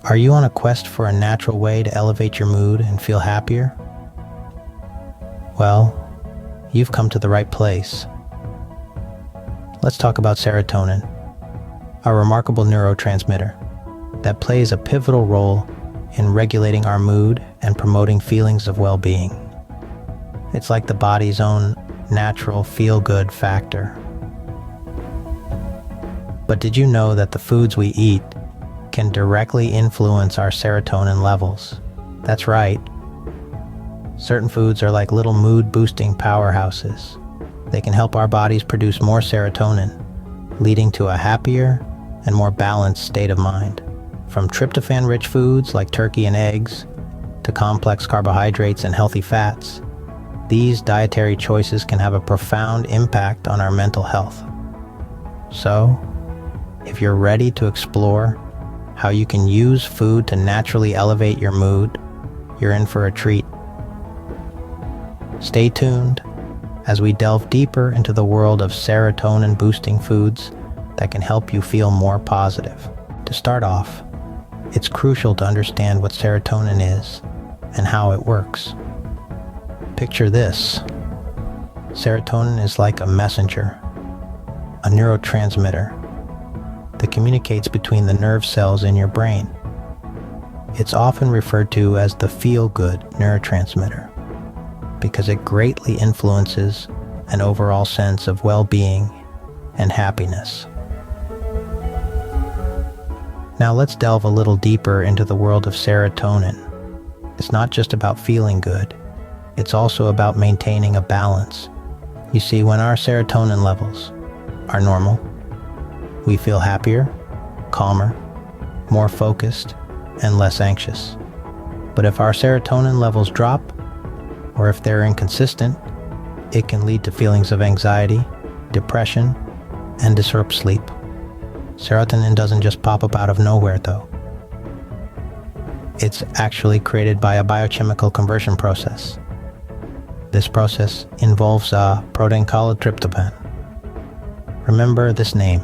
Are you on a quest for a natural way to elevate your mood and feel happier? Well, you've come to the right place. Let's talk about serotonin, a remarkable neurotransmitter that plays a pivotal role in regulating our mood and promoting feelings of well-being. It's like the body's own natural feel-good factor. But did you know that the foods we eat can directly influence our serotonin levels? That's right. Certain foods are like little mood-boosting powerhouses. They can help our bodies produce more serotonin, leading to a happier and more balanced state of mind. From tryptophan-rich foods like turkey and eggs, to complex carbohydrates and healthy fats, these dietary choices can have a profound impact on our mental health. So, if you're ready to explore how you can use food to naturally elevate your mood, you're in for a treat. Stay tuned as we delve deeper into the world of serotonin-boosting foods that can help you feel more positive. To start off, it's crucial to understand what serotonin is and how it works. Picture this. Serotonin is like a messenger, a neurotransmitter that communicates between the nerve cells in your brain. It's often referred to as the feel-good neurotransmitter because it greatly influences an overall sense of well-being and happiness. Now let's delve a little deeper into the world of serotonin. It's not just about feeling good, it's also about maintaining a balance. You see, when our serotonin levels are normal, we feel happier, calmer, more focused, and less anxious. But if our serotonin levels drop, or if they're inconsistent, it can lead to feelings of anxiety, depression, and disrupt sleep. Serotonin doesn't just pop up out of nowhere, though. It's actually created by a biochemical conversion process. This process involves a protein called tryptophan. Remember this name.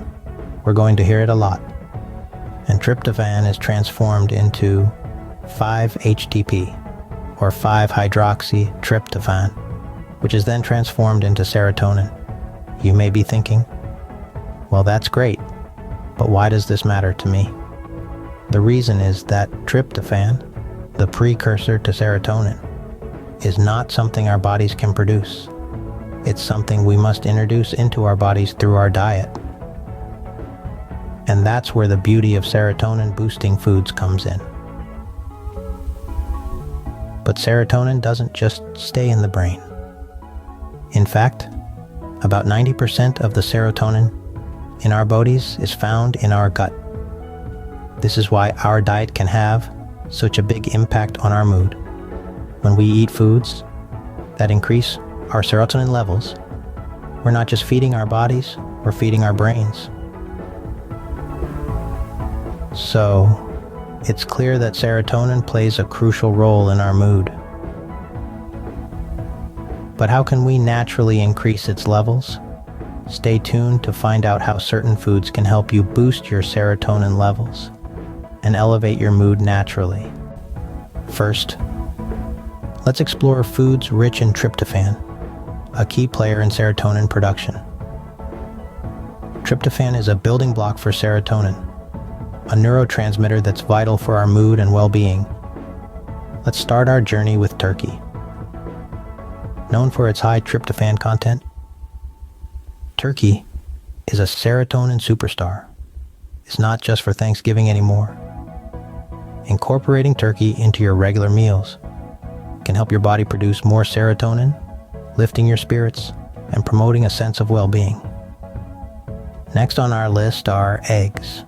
We're going to hear it a lot. And tryptophan is transformed into 5-HTP, or 5-hydroxytryptophan, which is then transformed into serotonin. You may be thinking, well, that's great, but why does this matter to me? The reason is that tryptophan, the precursor to serotonin, is not something our bodies can produce. It's something we must introduce into our bodies through our diet. And that's where the beauty of serotonin-boosting foods comes in. But serotonin doesn't just stay in the brain. In fact, about 90% of the serotonin in our bodies is found in our gut. This is why our diet can have such a big impact on our mood. When we eat foods that increase our serotonin levels, we're not just feeding our bodies, we're feeding our brains. So, it's clear that serotonin plays a crucial role in our mood. But how can we naturally increase its levels? Stay tuned to find out how certain foods can help you boost your serotonin levels and elevate your mood naturally. First, let's explore foods rich in tryptophan, a key player in serotonin production. Tryptophan is a building block for serotonin, a neurotransmitter that's vital for our mood and well-being. Let's start our journey with turkey. Known for its high tryptophan content, turkey is a serotonin superstar. It's not just for Thanksgiving anymore. Incorporating turkey into your regular meals can help your body produce more serotonin, lifting your spirits and promoting a sense of well-being. Next on our list are eggs.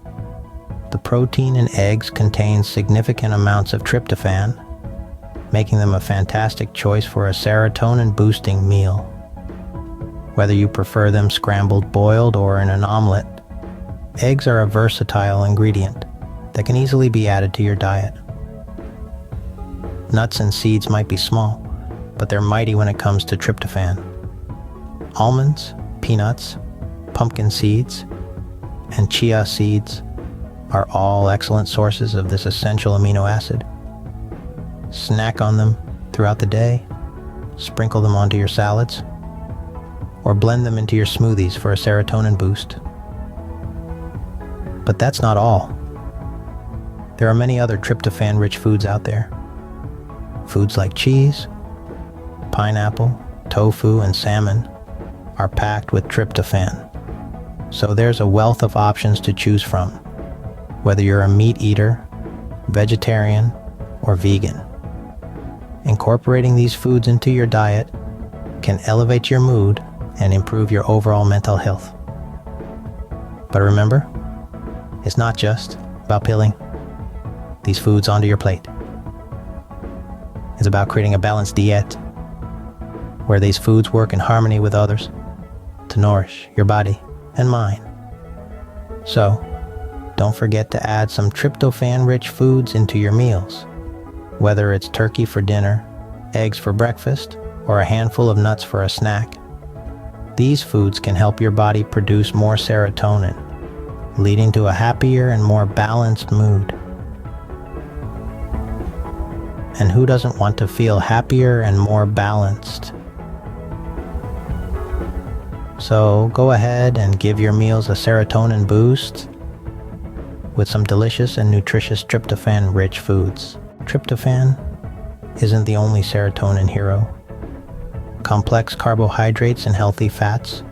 The protein in eggs contains significant amounts of tryptophan, making them a fantastic choice for a serotonin-boosting meal. Whether you prefer them scrambled, boiled, or in an omelet, eggs are a versatile ingredient that can easily be added to your diet. Nuts and seeds might be small, but they're mighty when it comes to tryptophan. Almonds, peanuts, pumpkin seeds, and chia seeds are all excellent sources of this essential amino acid. Snack on them throughout the day, sprinkle them onto your salads, or blend them into your smoothies for a serotonin boost. But that's not all. There are many other tryptophan-rich foods out there. Foods like cheese, pineapple, tofu, and salmon are packed with tryptophan. So there's a wealth of options to choose from, whether you're a meat eater, vegetarian, or vegan. Incorporating these foods into your diet can elevate your mood and improve your overall mental health. But remember, it's not just about pilling these foods onto your plate. It's about creating a balanced diet where these foods work in harmony with others to nourish your body and mind. So, don't forget to add some tryptophan-rich foods into your meals, whether it's turkey for dinner, eggs for breakfast, or a handful of nuts for a snack. These foods can help your body produce more serotonin, leading to a happier and more balanced mood. And who doesn't want to feel happier and more balanced? So go ahead and give your meals a serotonin boost with some delicious and nutritious tryptophan-rich foods. Tryptophan isn't the only serotonin hero. Complex carbohydrates and healthy fats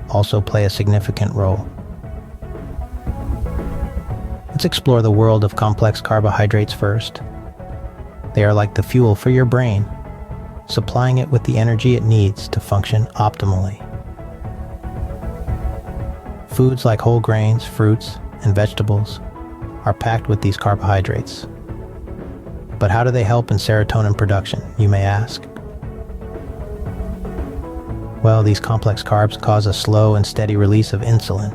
also play a significant role. Let's explore the world of complex carbohydrates first. They are like the fuel for your brain, supplying it with the energy it needs to function optimally. Foods like whole grains, fruits, and vegetables are packed with these carbohydrates. But how do they help in serotonin production, you may ask? Well, these complex carbs cause a slow and steady release of insulin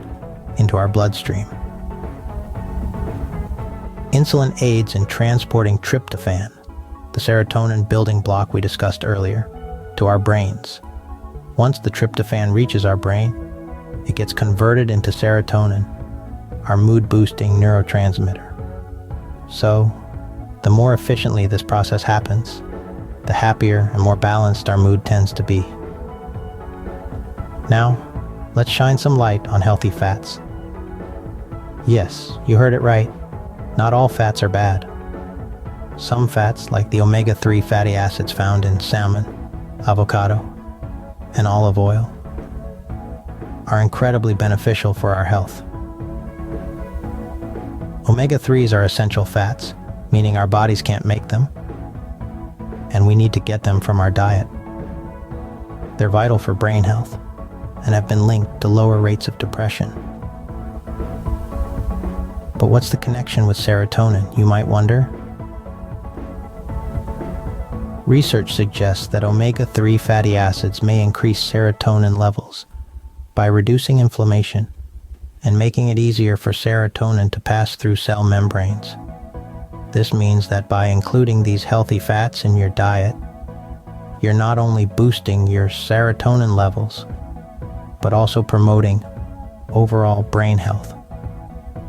into our bloodstream. Insulin aids in transporting tryptophan, the serotonin building block we discussed earlier, to our brains. Once the tryptophan reaches our brain, it gets converted into serotonin, our mood-boosting neurotransmitter. So, the more efficiently this process happens, the happier and more balanced our mood tends to be. Now, let's shine some light on healthy fats. Yes, you heard it right. Not all fats are bad. Some fats, like the omega-3 fatty acids found in salmon, avocado, and olive oil, are incredibly beneficial for our health. Omega-3s are essential fats, meaning our bodies can't make them, and we need to get them from our diet. They're vital for brain health and have been linked to lower rates of depression. But what's the connection with serotonin, you might wonder? Research suggests that omega-3 fatty acids may increase serotonin levels by reducing inflammation and making it easier for serotonin to pass through cell membranes. This means that by including these healthy fats in your diet, you're not only boosting your serotonin levels, but also promoting overall brain health.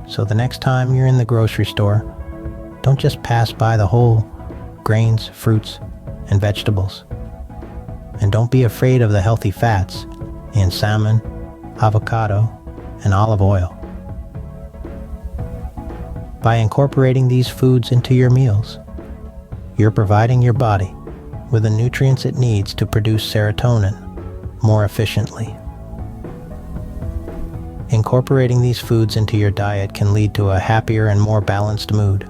So the next time you're in the grocery store, don't just pass by the whole grains, fruits, and vegetables. And don't be afraid of the healthy fats in salmon, avocado, and olive oil. By incorporating these foods into your meals, you're providing your body with the nutrients it needs to produce serotonin more efficiently. Incorporating these foods into your diet can lead to a happier and more balanced mood.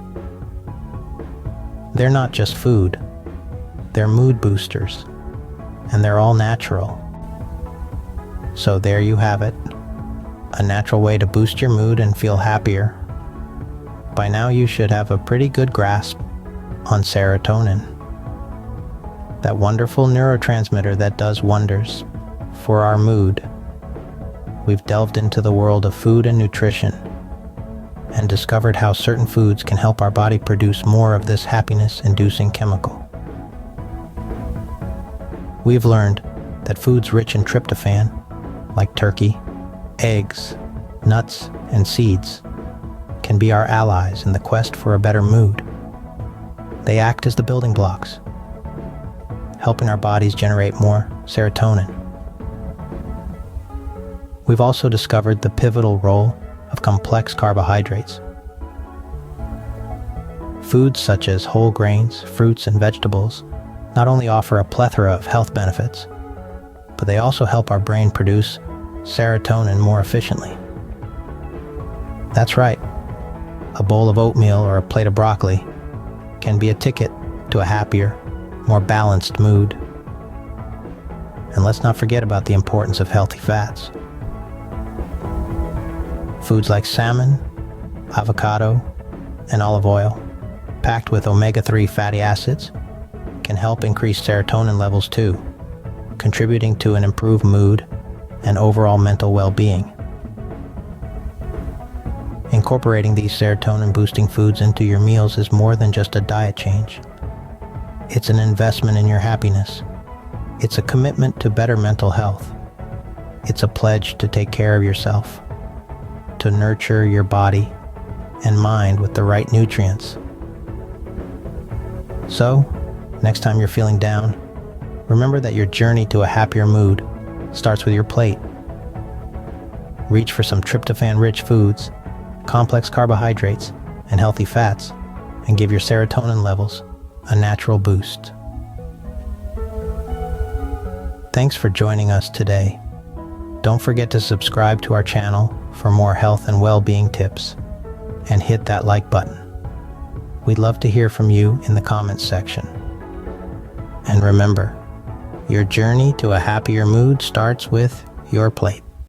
They're not just food, they're mood boosters, and they're all natural. So there you have it, a natural way to boost your mood and feel happier. By now you should have a pretty good grasp on serotonin, that wonderful neurotransmitter that does wonders for our mood. We've delved into the world of food and nutrition and discovered how certain foods can help our body produce more of this happiness-inducing chemical. We've learned that foods rich in tryptophan, like turkey, eggs, nuts, and seeds, can be our allies in the quest for a better mood. They act as the building blocks, helping our bodies generate more serotonin. We've also discovered the pivotal role of complex carbohydrates. Foods such as whole grains, fruits, and vegetables not only offer a plethora of health benefits, but they also help our brain produce serotonin more efficiently. That's right, a bowl of oatmeal or a plate of broccoli can be a ticket to a happier, more balanced mood. And let's not forget about the importance of healthy fats. Foods like salmon, avocado, and olive oil, packed with omega-3 fatty acids, can help increase serotonin levels too, contributing to an improved mood and overall mental well-being. Incorporating these serotonin-boosting foods into your meals is more than just a diet change. It's an investment in your happiness. It's a commitment to better mental health. It's a pledge to take care of yourself, to nurture your body and mind with the right nutrients. So, next time you're feeling down, remember that your journey to a happier mood starts with your plate. Reach for some tryptophan-rich foods, complex carbohydrates, and healthy fats, and give your serotonin levels a natural boost. Thanks for joining us today. Don't forget to subscribe to our channel for more health and well-being tips, and hit that like button. We'd love to hear from you in the comments section. And remember, your journey to a happier mood starts with your plate.